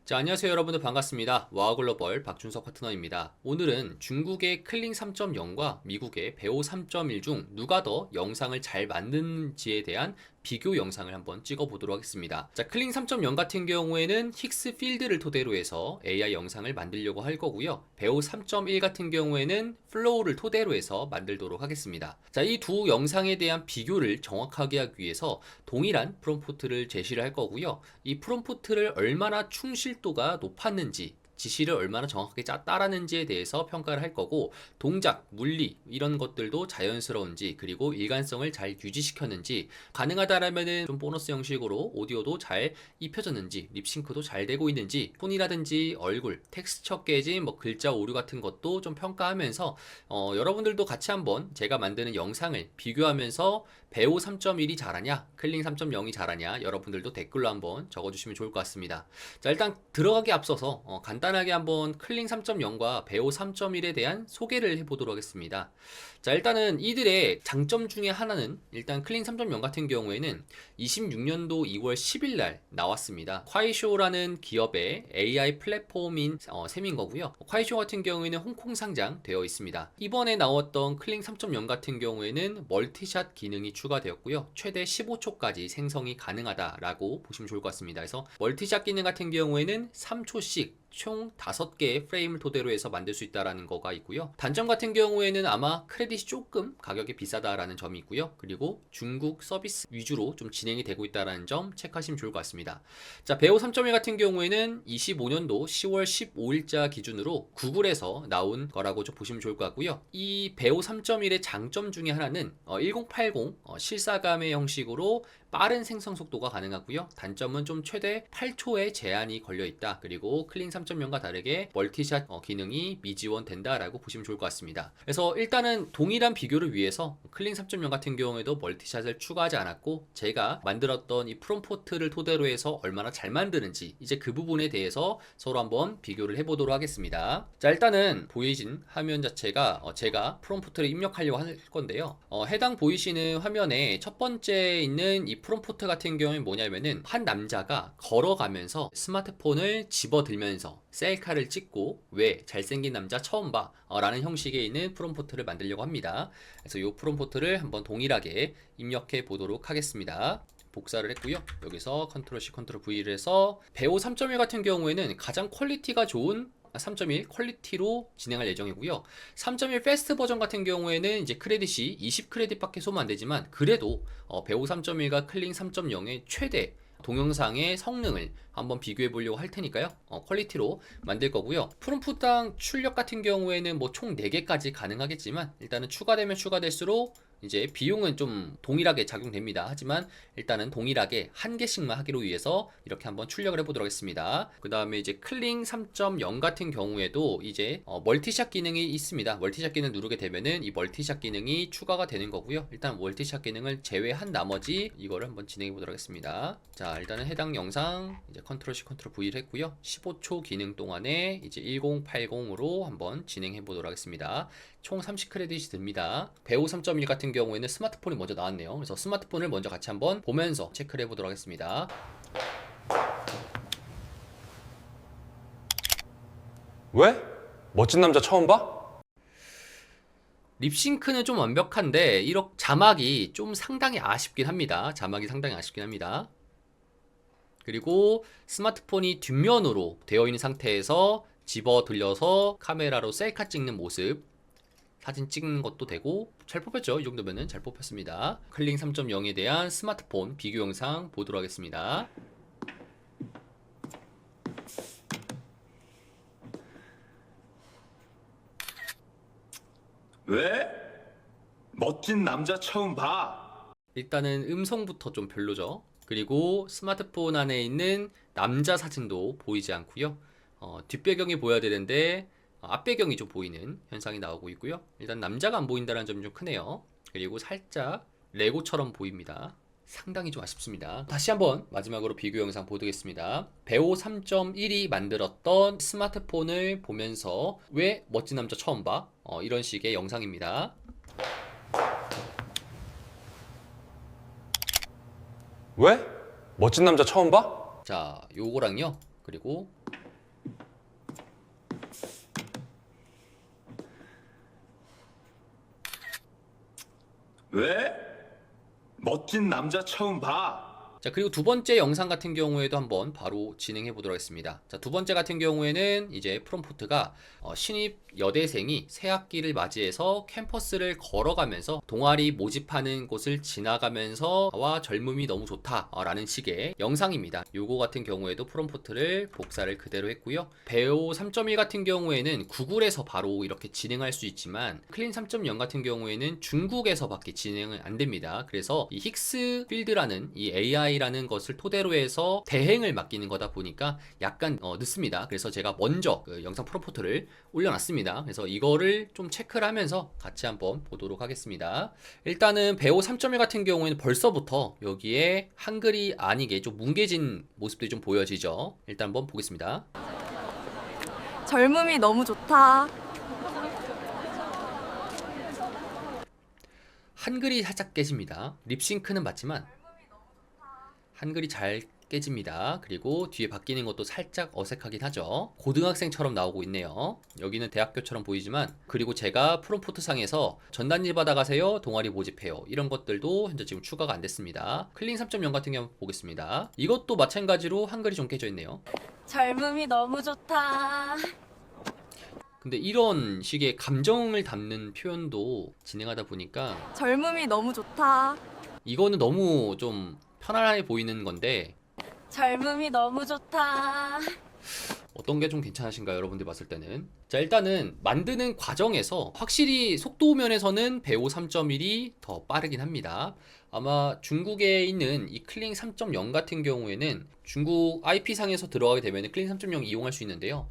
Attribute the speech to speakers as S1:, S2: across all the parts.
S1: 자, 안녕하세요 여러분들 반갑습니다. 와우글로벌 박준석 파트너입니다. 오늘은 중국의 클링 3.0과 미국의 배오 3.1 중 누가 더 영상을 잘 만드는지에 대한 비교 영상을 한번 찍어보도록 하겠습니다. 자, 클링 3.0 같은 경우에는 힉스 필드를 토대로 해서 AI 영상을 만들려고 할 거고요. 배오 3.1 같은 경우에는 플로우를 토대로 해서 만들도록 하겠습니다. 자, 이 두 영상에 대한 비교를 정확하게 하기 위해서 동일한 프롬프트를 제시를 할 거고요. 이 프롬프트를 얼마나 충실도가 높았는지, 지시를 얼마나 정확하게 따랐는지에 대해서 평가를 할 거고, 동작, 물리 이런 것들도 자연스러운지, 그리고 일관성을 잘 유지시켰는지, 가능하다라면은 좀 보너스 형식으로 오디오도 잘 입혀졌는지, 립싱크도 잘 되고 있는지, 톤이라든지 얼굴, 텍스처 깨짐, 글자 오류 같은 것도 좀 평가하면서 여러분들도 같이 한번 제가 만드는 영상을 비교하면서 배오 3.1이 잘하냐, 클링 3.0이 잘하냐, 여러분들도 댓글로 한번 적어주시면 좋을 것 같습니다. 자, 일단 들어가기 앞서서 간단하게 한번 클링 3.0과 배오 3.1에 대한 소개를 해보도록 하겠습니다. 자, 일단은 이들의 장점 중에 하나는, 일단 클링 3.0 같은 경우에는 26년도 2월 10일 날 나왔습니다. 콰이쇼라는 기업의 AI 플랫폼인 셈인 거고요. 콰이쇼 같은 경우에는 홍콩 상장되어 있습니다. 이번에 나왔던 클링 3.0 같은 경우에는 멀티샷 기능이 추가되었고요. 최대 15초까지 생성이 가능하다라고 보시면 좋을 것 같습니다. 그래서 멀티샷 기능 같은 경우에는 3초씩 총 5개의 프레임을 토대로 해서 만들 수 있다는 거가 있고요. 단점 같은 경우에는 아마 크레딧이 조금 가격이 비싸다라는 점이 있고요. 그리고 중국 서비스 위주로 좀 진행이 되고 있다는 점 체크하시면 좋을 것 같습니다. 자, 배오 3.1 같은 경우에는 25년도 10월 15일자 기준으로 구글에서 나온 거라고 좀 보시면 좋을 것 같고요. 이 배오 3.1의 장점 중에 하나는 1080 실사감의 형식으로 빠른 생성 속도가 가능하고요. 단점은 좀 최대 8초의 제한이 걸려 있다. 그리고 클링 3.0과 다르게 멀티샷 기능이 미지원된다라고 보시면 좋을 것 같습니다. 그래서 일단은 동일한 비교를 위해서 클링 3.0 같은 경우에도 멀티샷을 추가하지 않았고, 제가 만들었던 이 프롬프트를 토대로 해서 얼마나 잘 만드는지 이제 그 부분에 대해서 서로 한번 비교를 해보도록 하겠습니다. 자, 일단은 보이진 화면 자체가 제가 프롬프트를 입력하려고 할 건데요. 해당 보이시는 화면에 첫 번째 있는 이 프롬프트 같은 경우는 뭐냐면은, 한 남자가 걸어가면서 스마트폰을 집어들면서 셀카를 찍고 "왜 잘생긴 남자 처음 봐" 라는 형식의 있는 프롬프트를 만들려고 합니다. 그래서 이 프롬프트를 한번 동일하게 입력해 보도록 하겠습니다. 복사를 했고요. 여기서 컨트롤 C 컨트롤 V를 해서 배오 3.1 같은 경우에는 가장 퀄리티가 좋은 3.1 퀄리티로 진행할 예정이고요. 3.1 패스트 버전 같은 경우에는 이제 크레딧이 20 크레딧밖에 소모 안 되지만, 그래도 배오 3.1과 클링 3.0의 최대 동영상의 성능을 한번 비교해 보려고 할 테니까요. 퀄리티로 만들 거고요. 프롬프트당 출력 같은 경우에는 총 4개까지 가능하겠지만, 일단은 추가되면 추가될수록 이제 비용은 좀 동일하게 작용됩니다. 하지만 일단은 동일하게 한 개씩만 하기로 위해서 이렇게 한번 출력을 해보도록 하겠습니다. 그 다음에 이제 클링 3.0 같은 경우에도 이제 멀티샷 기능이 있습니다. 멀티샷 기능 누르게 되면은 이 멀티샷 기능이 추가가 되는 거고요. 일단 멀티샷 기능을 제외한 나머지 이거를 한번 진행해 보도록 하겠습니다. 자, 일단은 해당 영상 이제 컨트롤 C 컨트롤 V를 했고요. 15초 기능 동안에 이제 1080으로 한번 진행해 보도록 하겠습니다. 총 30 크레딧이 듭니다. 배오 3.1 같은 경우에는 스마트폰이 먼저 나왔네요. 그래서 스마트폰을 먼저 같이 한번 보면서 체크를 해보도록 하겠습니다.
S2: 왜? 멋진 남자 처음 봐?
S1: 립싱크는 좀 완벽한데, 이렇게 자막이 좀 상당히 아쉽긴 합니다. 자막이 상당히 아쉽긴 합니다. 그리고 스마트폰이 뒷면으로 되어 있는 상태에서 집어 들려서 카메라로 셀카 찍는 모습, 사진 찍는 것도 되고 잘 뽑혔죠. 이 정도면은 잘 뽑혔습니다. 클링 3.0에 대한 스마트폰 비교 영상 보도록 하겠습니다.
S3: 왜? 멋진 남자 처음 봐.
S1: 일단은 음성부터 좀 별로죠. 그리고 스마트폰 안에 있는 남자 사진도 보이지 않고요. 뒷배경이 보여야 되는데 앞배경이 좀 보이는 현상이 나오고 있고요. 일단 남자가 안 보인다는 점이 좀 크네요. 그리고 살짝 레고처럼 보입니다. 상당히 좀 아쉽습니다. 다시 한번 마지막으로 비교 영상 보도록하겠습니다. 배오 3.1이 만들었던 스마트폰을 보면서 "왜 멋진 남자 처음 봐?" 이런 식의 영상입니다.
S2: 왜? 멋진 남자 처음 봐?
S1: 자, 요거랑요. 그리고
S3: 왜? 멋진 남자 처음 봐.
S1: 자, 그리고 두 번째 영상 같은 경우에도 한번 바로 진행해 보도록 하겠습니다. 자, 두 번째 같은 경우에는 이제 프롬프트가 신입 여대생이 새 학기를 맞이해서 캠퍼스를 걸어가면서 동아리 모집하는 곳을 지나가면서 와 젊음이 너무 좋다라는 식의 영상입니다. 요거 같은 경우에도 프롬프트를 복사를 그대로 했고요. 배우 3.1 같은 경우에는 구글에서 바로 이렇게 진행할 수 있지만 클린 3.0 같은 경우에는 중국에서밖에 진행은 안 됩니다. 그래서 이 힉스 필드라는 이 AI라는 것을 토대로 해서 대행을 맡기는 거다 보니까 약간 늦습니다. 그래서 제가 먼저 그 영상 프롬프트를 올려놨습니다. 그래서 이거를 좀 체크를 하면서 같이 한번 보도록 하겠습니다. 일단은 배우 3.1 같은 경우에는 벌써부터 여기에 한글이 아니게 좀 뭉개진 모습들이 좀 보여지죠. 일단 한번 보겠습니다.
S4: 젊음이 너무 좋다.
S1: 한글이 살짝 깨집니다. 립싱크는 맞지만 한글이 잘 깨집니다. 그리고 뒤에 바뀌는 것도 살짝 어색하긴 하죠. 고등학생처럼 나오고 있네요. 여기는 대학교처럼 보이지만, 그리고 제가 프롬프트 상에서 전단지 받아가세요, 동아리 모집해요, 이런 것들도 현재 지금 추가가 안 됐습니다. 클린 3.0 같은 경우 보겠습니다. 이것도 마찬가지로 한글이 좀 깨져 있네요.
S4: 젊음이 너무 좋다.
S1: 근데 이런 식의 감정을 담는 표현도 진행하다 보니까
S4: 젊음이 너무 좋다.
S1: 이거는 너무 좀 편안해 보이는 건데
S4: 젊음이 너무 좋다.
S1: 어떤 게 좀 괜찮으신가요, 여러분들 봤을 때는? 자, 일단은 만드는 과정에서 확실히 속도 면에서는 배우 3.1이 더 빠르긴 합니다. 아마 중국에 있는 이 클링 3.0 같은 경우에는 중국 IP상에서 들어가게 되면 클링 3.0 이용할 수 있는데요.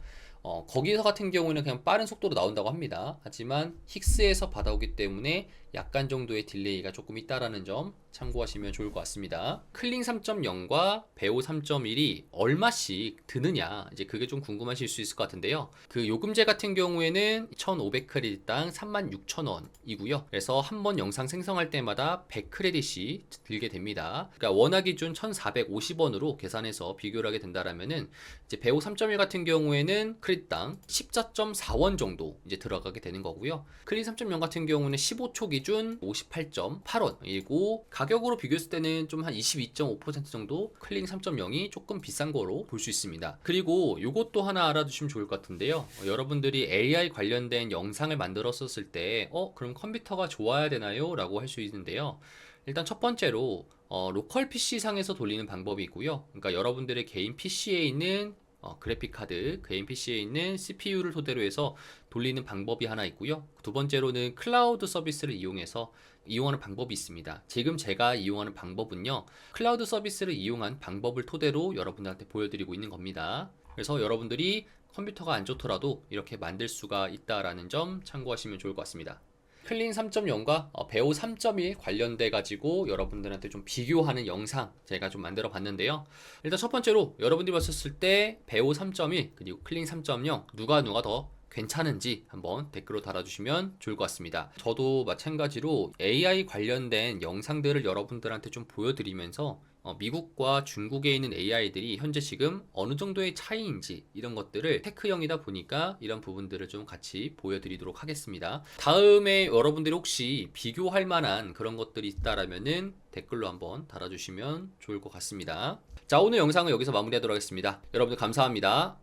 S1: 거기서 같은 경우에는 그냥 빠른 속도로 나온다고 합니다. 하지만 힉스에서 받아오기 때문에 약간 정도의 딜레이가 조금 있다라는 점 참고하시면 좋을 것 같습니다. 클링 3.0과 배우 3.1이 얼마씩 드느냐, 이제 그게 좀 궁금하실 수 있을 것 같은데요. 그 요금제 같은 경우에는 1,500크레딧당 36,000원이고요. 그래서 한 번 영상 생성할 때마다 100크레딧이 들게 됩니다. 그러니까 원화 기준 1,450원으로 계산해서 비교를 하게 된다라면은 이제 배우 3.1 같은 경우에는 크레딧당 14.4원 정도 이제 들어가게 되는 거고요. 클린 3.0 같은 경우는 15초 기준 58.8원이고 가격으로 비교했을 때는 좀 한 22.5% 정도 클린 3.0이 조금 비싼 거로 볼 수 있습니다. 그리고 이것도 하나 알아두시면 좋을 것 같은데요. 여러분들이 AI 관련된 영상을 만들었었을 때 그럼 컴퓨터가 좋아야 되나요? 라고 할 수 있는데요. 일단 첫 번째로 로컬 PC 상에서 돌리는 방법이 있고요. 그러니까 여러분들의 개인 PC에 있는 그래픽 카드, 개인 PC에 있는 CPU를 토대로 해서 돌리는 방법이 하나 있고요. 두 번째로는 클라우드 서비스를 이용해서 이용하는 방법이 있습니다. 지금 제가 이용하는 방법은요, 클라우드 서비스를 이용한 방법을 토대로 여러분들한테 보여드리고 있는 겁니다. 그래서 여러분들이 컴퓨터가 안 좋더라도 이렇게 만들 수가 있다라는 점 참고하시면 좋을 것 같습니다. 클린 3.0과 배우 3.1 관련돼 가지고 여러분들한테 좀 비교하는 영상 제가 좀 만들어 봤는데요. 일단 첫 번째로 여러분들이 봤었을 때 배우 3.1 그리고 클린 3.0 누가 더 괜찮은지 한번 댓글로 달아주시면 좋을 것 같습니다. 저도 마찬가지로 AI 관련된 영상들을 여러분들한테 좀 보여드리면서 미국과 중국에 있는 AI들이 현재 지금 어느 정도의 차이인지 이런 것들을 테크형이다 보니까 이런 부분들을 좀 같이 보여드리도록 하겠습니다. 다음에 여러분들이 혹시 비교할 만한 그런 것들이 있다라면은 댓글로 한번 달아주시면 좋을 것 같습니다. 자, 오늘 영상은 여기서 마무리하도록 하겠습니다. 여러분들 감사합니다.